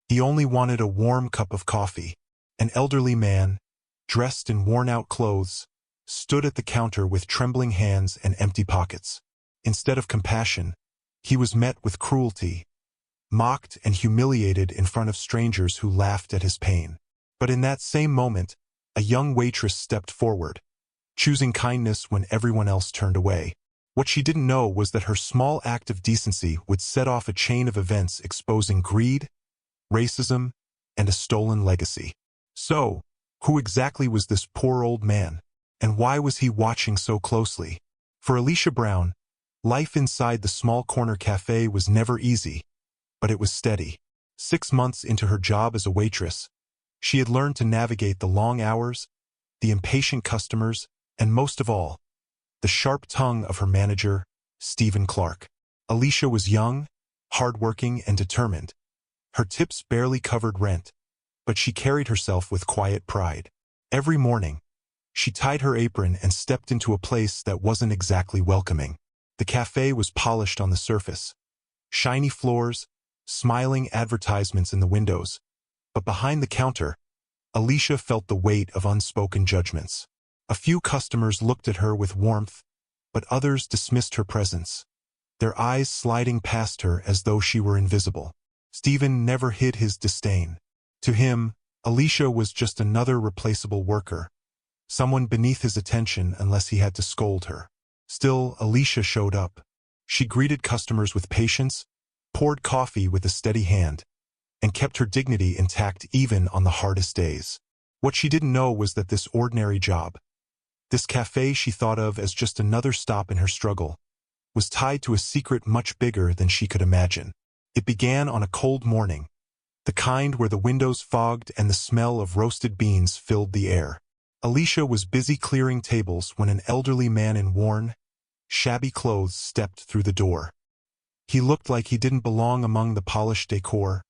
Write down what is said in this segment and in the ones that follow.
He only wanted a warm cup of coffee. An elderly man, dressed in worn-out clothes, stood at the counter with trembling hands and empty pockets. Instead of compassion, he was met with cruelty, mocked and humiliated in front of strangers who laughed at his pain. But in that same moment, a young waitress stepped forward, choosing kindness when everyone else turned away. What she didn't know was that her small act of decency would set off a chain of events exposing greed, racism, and a stolen legacy. So, who exactly was this poor old man? And why was he watching so closely? For Alicia Brown, life inside the small corner cafe was never easy, but it was steady. 6 months into her job as a waitress, she had learned to navigate the long hours, the impatient customers, and most of all, the sharp tongue of her manager, Stephen Clark. Alicia was young, hardworking, and determined. Her tips barely covered rent, but she carried herself with quiet pride. Every morning, she tied her apron and stepped into a place that wasn't exactly welcoming. The cafe was polished on the surface. Shiny floors, smiling advertisements in the windows. But behind the counter, Alicia felt the weight of unspoken judgments. A few customers looked at her with warmth, but others dismissed her presence, their eyes sliding past her as though she were invisible. Stephen never hid his disdain. To him, Alicia was just another replaceable worker, someone beneath his attention unless he had to scold her. Still, Alicia showed up. She greeted customers with patience, poured coffee with a steady hand, and kept her dignity intact even on the hardest days. What she didn't know was that this ordinary job, this cafe she thought of as just another stop in her struggle, was tied to a secret much bigger than she could imagine. It began on a cold morning, the kind where the windows fogged and the smell of roasted beans filled the air. Alicia was busy clearing tables when an elderly man in worn, shabby clothes stepped through the door. He looked like he didn't belong among the polished decor,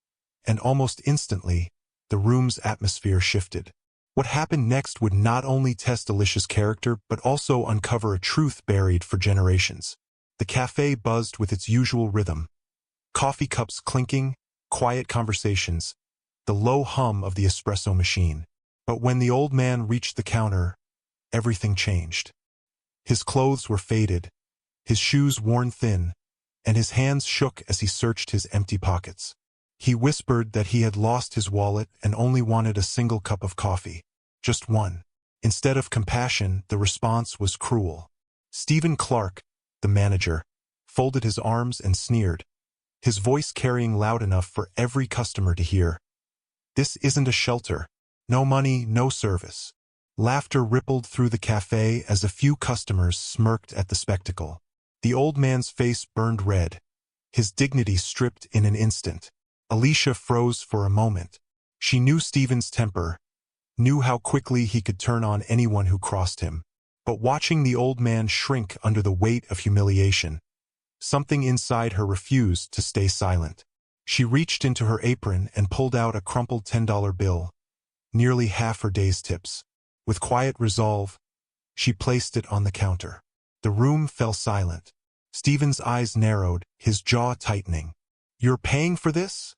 and almost instantly, the room's atmosphere shifted. What happened next would not only test Alicia's character but also uncover a truth buried for generations. The cafe buzzed with its usual rhythm. Coffee cups clinking, quiet conversations, the low hum of the espresso machine. But when the old man reached the counter, everything changed. His clothes were faded, his shoes worn thin, and his hands shook as he searched his empty pockets. He whispered that he had lost his wallet and only wanted a single cup of coffee. Just one. Instead of compassion, the response was cruel. Stephen Clark, the manager, folded his arms and sneered, his voice carrying loud enough for every customer to hear. "This isn't a shelter. No money, no service." Laughter rippled through the cafe as a few customers smirked at the spectacle. The old man's face burned red, his dignity stripped in an instant. Alicia froze for a moment. She knew Stephen's temper, knew how quickly he could turn on anyone who crossed him. But watching the old man shrink under the weight of humiliation, something inside her refused to stay silent. She reached into her apron and pulled out a crumpled $10 bill, nearly half her day's tips. With quiet resolve, she placed it on the counter. The room fell silent. Stephen's eyes narrowed, his jaw tightening. "You're paying for this?"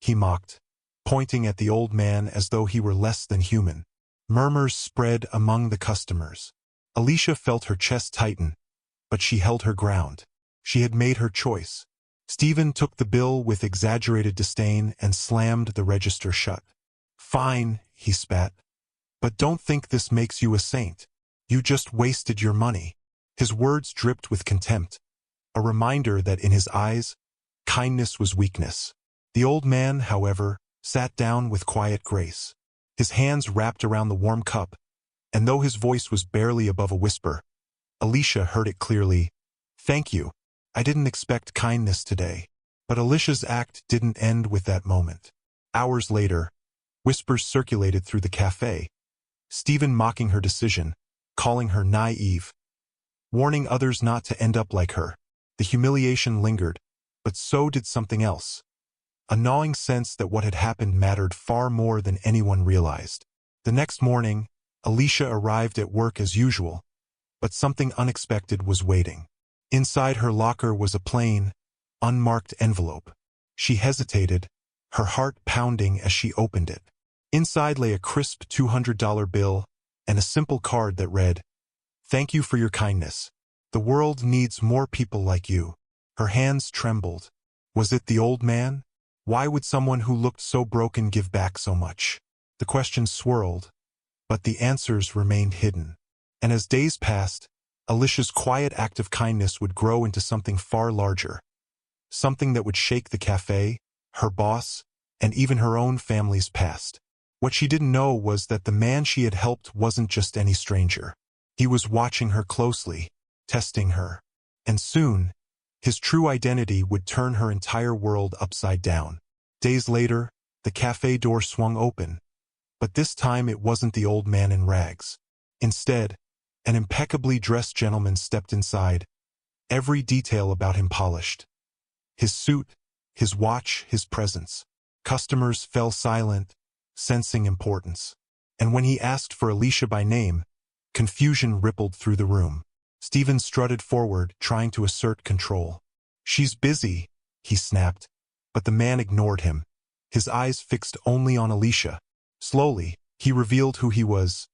he mocked, pointing at the old man as though he were less than human. Murmurs spread among the customers. Alicia felt her chest tighten, but she held her ground. She had made her choice. Stephen took the bill with exaggerated disdain and slammed the register shut. "Fine," he spat. "But don't think this makes you a saint. You just wasted your money." His words dripped with contempt, a reminder that in his eyes, kindness was weakness. The old man, however, sat down with quiet grace. His hands wrapped around the warm cup, and though his voice was barely above a whisper, Alicia heard it clearly. "Thank you. I didn't expect kindness today." But Alicia's act didn't end with that moment. Hours later, whispers circulated through the cafe, Stephen mocking her decision, calling her naive, warning others not to end up like her. The humiliation lingered, but so did something else. A gnawing sense that what had happened mattered far more than anyone realized. The next morning, Alicia arrived at work as usual, but something unexpected was waiting. Inside her locker was a plain, unmarked envelope. She hesitated, her heart pounding as she opened it. Inside lay a crisp $200 bill and a simple card that read, "Thank you for your kindness. The world needs more people like you." Her hands trembled. Was it the old man? Why would someone who looked so broken give back so much? The questions swirled, but the answers remained hidden. And as days passed, Alicia's quiet act of kindness would grow into something far larger. Something that would shake the cafe, her boss, and even her own family's past. What she didn't know was that the man she had helped wasn't just any stranger. He was watching her closely, testing her. And soon, his true identity would turn her entire world upside down. Days later, the cafe door swung open. But this time it wasn't the old man in rags. Instead, an impeccably dressed gentleman stepped inside, every detail about him polished. His suit, his watch, his presence. Customers fell silent, sensing importance. And when he asked for Alicia by name, confusion rippled through the room. Stephen strutted forward, trying to assert control. "She's busy," he snapped, but the man ignored him, his eyes fixed only on Alicia. Slowly, he revealed who he was.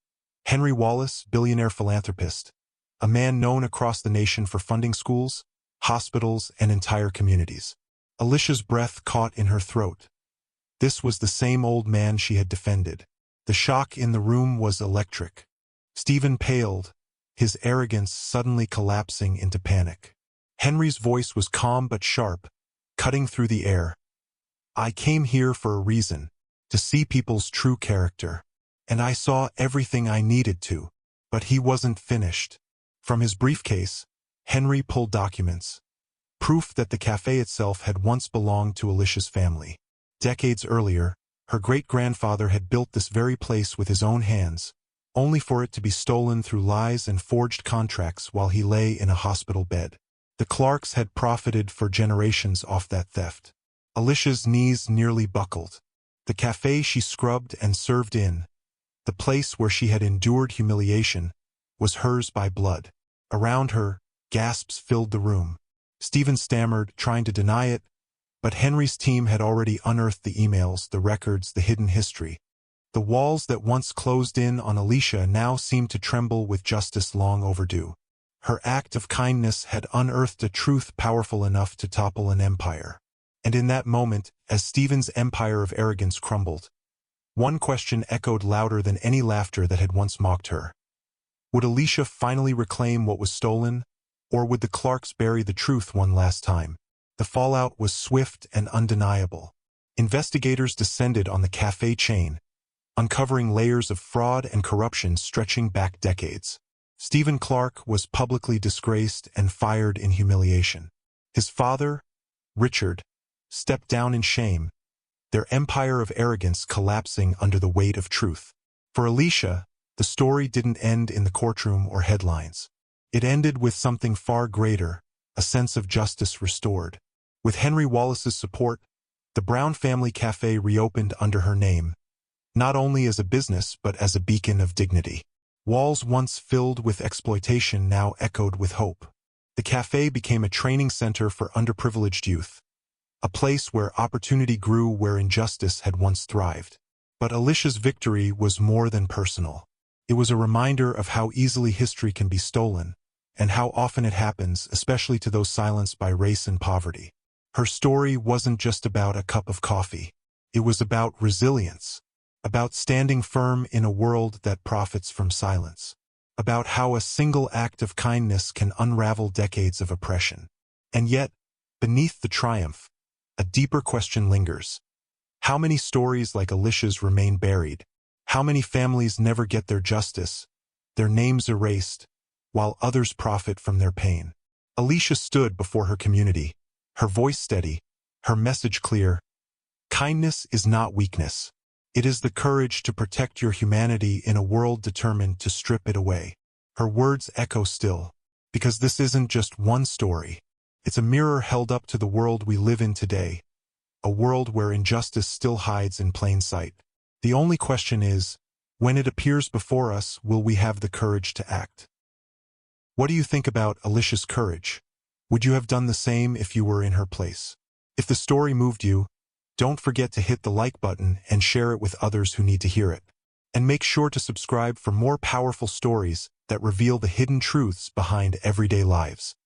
Henry Wallace, billionaire philanthropist, a man known across the nation for funding schools, hospitals, and entire communities. Alicia's breath caught in her throat. This was the same old man she had defended. The shock in the room was electric. Stephen paled, his arrogance suddenly collapsing into panic. Henry's voice was calm but sharp, cutting through the air. "I came here for a reason, to see people's true character. And I saw everything I needed to." But he wasn't finished. From his briefcase, Henry pulled documents. Proof that the cafe itself had once belonged to Alicia's family. Decades earlier, her great-grandfather had built this very place with his own hands, only for it to be stolen through lies and forged contracts while he lay in a hospital bed. The Clarks had profited for generations off that theft. Alicia's knees nearly buckled. The cafe she scrubbed and served in, the place where she had endured humiliation, was hers by blood. Around her, gasps filled the room. Stephen stammered, trying to deny it, but Henry's team had already unearthed the emails, the records, the hidden history. The walls that once closed in on Alicia now seemed to tremble with justice long overdue. Her act of kindness had unearthed a truth powerful enough to topple an empire. And in that moment, as Stephen's empire of arrogance crumbled, one question echoed louder than any laughter that had once mocked her. Would Alicia finally reclaim what was stolen, or would the Clarks bury the truth one last time? The fallout was swift and undeniable. Investigators descended on the cafe chain, uncovering layers of fraud and corruption stretching back decades. Stephen Clark was publicly disgraced and fired in humiliation. His father, Richard, stepped down in shame, their empire of arrogance collapsing under the weight of truth. For Alicia, the story didn't end in the courtroom or headlines. It ended with something far greater, a sense of justice restored. With Henry Wallace's support, the Brown Family Cafe reopened under her name, not only as a business but as a beacon of dignity. Walls once filled with exploitation now echoed with hope. The cafe became a training center for underprivileged youth, a place where opportunity grew where injustice had once thrived. But Alicia's victory was more than personal. It was a reminder of how easily history can be stolen, and how often it happens, especially to those silenced by race and poverty. Her story wasn't just about a cup of coffee. It was about resilience, about standing firm in a world that profits from silence, about how a single act of kindness can unravel decades of oppression. And yet, beneath the triumph, a deeper question lingers. How many stories like Alicia's remain buried? How many families never get their justice, their names erased, while others profit from their pain? Alicia stood before her community, her voice steady, her message clear. Kindness is not weakness. It is the courage to protect your humanity in a world determined to strip it away. Her words echo still, because this isn't just one story. It's a mirror held up to the world we live in today, a world where injustice still hides in plain sight. The only question is, when it appears before us, will we have the courage to act? What do you think about Alicia's courage? Would you have done the same if you were in her place? If the story moved you, Don't forget to hit the like button and share it with others who need to hear it. And make sure to subscribe for more powerful stories that reveal the hidden truths behind everyday lives.